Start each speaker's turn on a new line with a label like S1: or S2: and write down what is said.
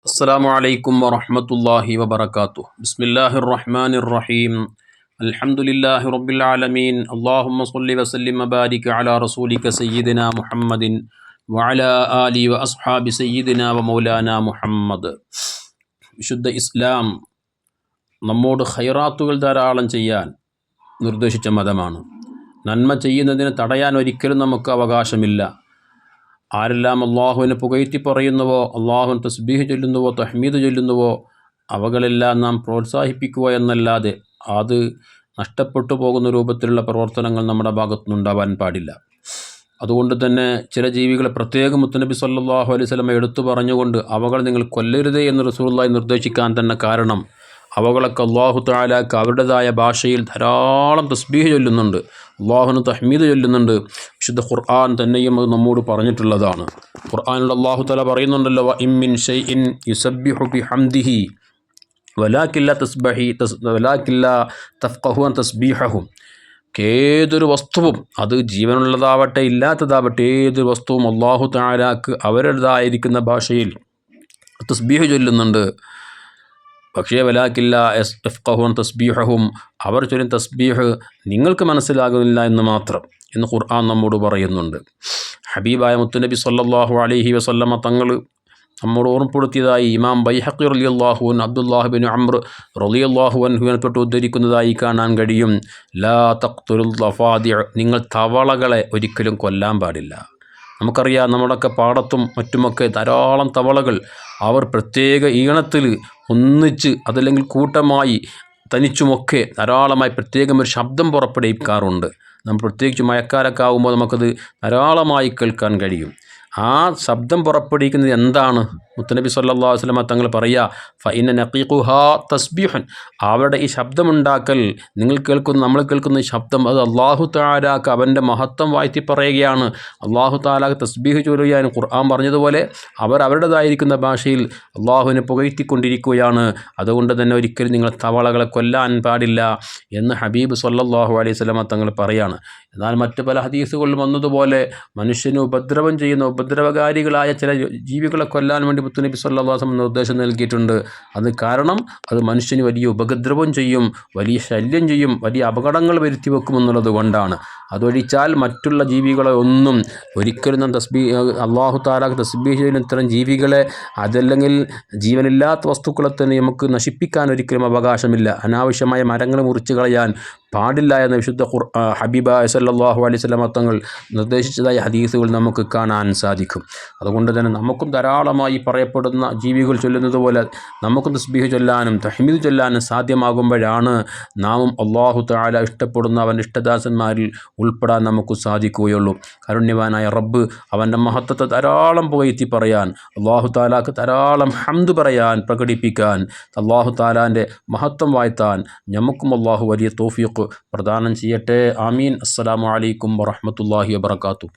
S1: السلام عليكم ورحمة الله وبركاته بسم الله الرحمن الرحيم الحمد لله رب العالمين اللهم صل وسلم وبارك على رسولك سيدنا محمد وعلى آله وأصحاب سيدنا ومولانا محمد വിശുദ്ധ ഇസ്ലാം നമ്മോട് ഖൈറാത്തുകൾ ധാരാളം ചെയ്യാൻ നിർദ്ദേശിച്ച മതമാണ്. നന്മ ചെയ്യുന്നതിന് തടയാൻ ഒരിക്കലും നമുക്ക് അവകാശമില്ല. ആരെല്ലാം അള്ളാഹുവിനെ പുകഴ്ത്തി പറയുന്നുവോ, അള്ളാഹുവിന് തസ്ബീഹ് ചൊല്ലുന്നുവോ, തഹ്മീദ് ചൊല്ലുന്നുവോ, അവകളെല്ലാം നാം പ്രോത്സാഹിപ്പിക്കുക എന്നല്ലാതെ അത് നഷ്ടപ്പെട്ടു പോകുന്ന രൂപത്തിലുള്ള പ്രവർത്തനങ്ങൾ നമ്മുടെ ഭാഗത്തുനിന്നുണ്ടാവാൻ പാടില്ല. അതുകൊണ്ട് തന്നെ ചില ജീവികളെ പ്രത്യേകം മുത്തുനബി സല്ലല്ലാഹു അലൈഹി വസല്ലം എടുത്തു പറഞ്ഞുകൊണ്ട് അവകൾ നിങ്ങൾ കൊല്ലരുതേ എന്ന് റസൂലുള്ളാഹി നിർദ്ദേശിക്കാൻ തന്നെ കാരണം, അവകളൊക്കെ അല്ലാഹു തആലാക്ക് അവരുടേതായ ഭാഷയിൽ ധാരാളം തസ്ബീഹ് ചൊല്ലുന്നുണ്ട്, അള്ളാഹുവിന് തഹ്മീദ് ചൊല്ലുന്നുണ്ട്. വിശുദ്ധ ഖുർആൻ തന്നെയും അത് നമ്മോട് പറഞ്ഞിട്ടുള്ളതാണ്. ഖുർആനിൽ അല്ലാഹു തആല പറയുന്നുണ്ടല്ലോ, വ ഇൻ മിൻ ഷൈഇൻ യുസബ്ബിഹു ബിഹംദിഹി വലാകിൻ ലാ തഫ്ഖഹൂന തസ്ബീഹഹും. ഏതൊരു വസ്തുവും, അത് ജീവനുള്ളതാവട്ടെ ഇല്ലാത്തതാവട്ടെ, ഏതൊരു വസ്തുവും അല്ലാഹു തആലാക്ക് അവരുടേതായിരിക്കുന്ന ഭാഷയിൽ തസ്ബീഹ് ചൊല്ലുന്നുണ്ട്. പക്ഷേ വലാകിൻ ലാ യഫ്ഖഹൂന തസ്ബീഹഹും, അവർ ചൊല്ലുന്ന തസ്ബീഹ് നിങ്ങൾക്ക് മനസ്സിലാകുന്നില്ല എന്ന് മാത്രം എന്ന് ഖുർആൻ നമ്മോട് പറയുന്നുണ്ട്. ഹബീബായ മുത്തുനബി സല്ലല്ലാഹു അലൈഹി വസല്ലമ തങ്ങൾ നമ്മോട് ഓർമ്മപ്പെടുത്തിയതായി ഇമാം ബൈഹഖി റളിയല്ലാഹു അൻഹു അബ്ദുല്ലാഹ് ബിൻ അംർ റളിയല്ലാഹു അൻഹുവിനെ തൊട്ട് ഉദ്ധരിക്കുന്നതായി കാണാൻ കഴിയും. ലാ തഖ്തുലുൽ ദഫാദിഅ, നിങ്ങൾ തവളകളെ ഒരിക്കലും കൊല്ലാൻ പാടില്ല. നമുക്കറിയാം, നമ്മുടെയൊക്കെ പാടത്തും മറ്റുമൊക്കെ ധാരാളം തവളകൾ അവർ പ്രത്യേക ഈണത്തിൽ ഒന്നിച്ച് അതല്ലെങ്കിൽ കൂട്ടമായി തനിച്ചുമൊക്കെ ധാരാളമായി പ്രത്യേകം ഒരു ശബ്ദം പുറപ്പെടുവിക്കാറുണ്ട്. നമ്മൾ പ്രത്യേകിച്ച് മഴക്കാലമൊക്കെ ആകുമ്പോൾ നമുക്കത് ധാരാളമായി കേൾക്കാൻ കഴിയും. ആ ശബ്ദം പുറപ്പെടുവിക്കുന്നത് എന്താണ്? മുത്തുനബി സല്ലല്ലാഹു അലൈഹി വസല്ലം തങ്ങൾ പറയുക, ഫഇന്ന നഖീഖുഹാ തസ്ബീഹുൻ, അവരുടെ ഈ ശബ്ദമുണ്ടാക്കൽ, നമ്മൾ കേൾക്കുന്ന ഈ ശബ്ദം, അത് അല്ലാഹു തആലാക്ക് അവൻ്റെ മഹത്വം വാഴ്ത്തി പറയുകയാണ്. അല്ലാഹു തആലാക്ക് തസ്ബീഹ് ചൊല്ലുകയാണ്. ഖുർആൻ പറഞ്ഞതുപോലെ അവർ അവരുടേതായിരിക്കുന്ന ഭാഷയിൽ അള്ളാഹുവിനെ പുകഴ്ത്തിക്കൊണ്ടിരിക്കുകയാണ്. അതുകൊണ്ട് തന്നെ ഒരിക്കലും നിങ്ങൾ തവളകളെ കൊല്ലാൻ പാടില്ല എന്ന് ഹബീബ് സല്ലല്ലാഹു അലൈഹി വസല്ലം തങ്ങൾ പറയാണ്. എന്നാൽ മറ്റ് പല ഹദീസുകളിലും വന്നതുപോലെ മനുഷ്യന് ഉപദ്രവം ചെയ്യുന്ന ഉപദ്രവകാരികളായ ചില ജീവികളെ കൊല്ലാൻ വേണ്ടി മുത്തുനബി സല്ലല്ലാഹു അലൈഹി വസല്ലം നിർദ്ദേശം നൽകിയിട്ടുണ്ട്. അത് കാരണം അത് മനുഷ്യന് വലിയ ഉപദ്രവം ചെയ്യും, വലിയ ശല്യം ചെയ്യും, വലിയ അപകടങ്ങൾ വരുത്തി വെക്കുമെന്നുള്ളത് കൊണ്ടാണ്. അതൊഴിച്ചാൽ മറ്റുള്ള ജീവികളെ ഒന്നും ഒരിക്കലും അല്ലാഹു തആലാക്ക് തസ്ബീഹ് ചെയ്യുന്ന ഇത്തരം ജീവികളെ, അതല്ലെങ്കിൽ ജീവനില്ലാത്ത വസ്തുക്കളെ തന്നെ നമുക്ക് നശിപ്പിക്കാൻ ഒരിക്കലും അവകാശമില്ല. അനാവശ്യമായ മരങ്ങൾ മുറിച്ച് കളയാൻ പാടില്ല എന്ന വിശുദ്ധ ഹബീബായ സല്ലല്ലാഹു അലൈഹി വസല്ലം തങ്ങൾ നിർദ്ദേശിച്ചതായ ഹദീസുകൾ നമുക്ക് കാണാൻ സാധിക്കും. അതുകൊണ്ട് തന്നെ നമുക്കും ധാരാളമായി പറയപ്പെടുന്ന ജീവികൾ ചൊല്ലുന്നത് പോലെ നമുക്കും തസ്ബീഹ് ചൊല്ലാനും തഹ്മീദ് ചൊല്ലാനും സാധ്യമാകുമ്പോഴാണ് നാമും അല്ലാഹു തആല ഇഷ്ടപ്പെടുന്ന അവൻ്റെ ഇഷ്ടദാസന്മാരിൽ ഉൾപ്പെടാൻ നമുക്ക് സാധിക്കുകയുള്ളൂ. കാരുണ്യവാനായ റബ്ബ് അവൻ്റെ മഹത്വത്തെ ധാരാളം പുകഴ്ത്തി പറയാൻ, അല്ലാഹു തആലാക്ക് ധാരാളം ഹംദ് പറയാൻ, പ്രകടിപ്പിക്കാൻ, അല്ലാഹു തആലാൻ്റെ മഹത്വം വാഴ്ത്താൻ നമുക്കും അല്ലാഹു വലിയ തൗഫീഖ് പ്രദാനം ചെയ്യട്ടെ. ആമീൻ. അസ്സലാമു അലൈക്കും വറഹ്മത്തുള്ളാഹി വബറകാതുഹു.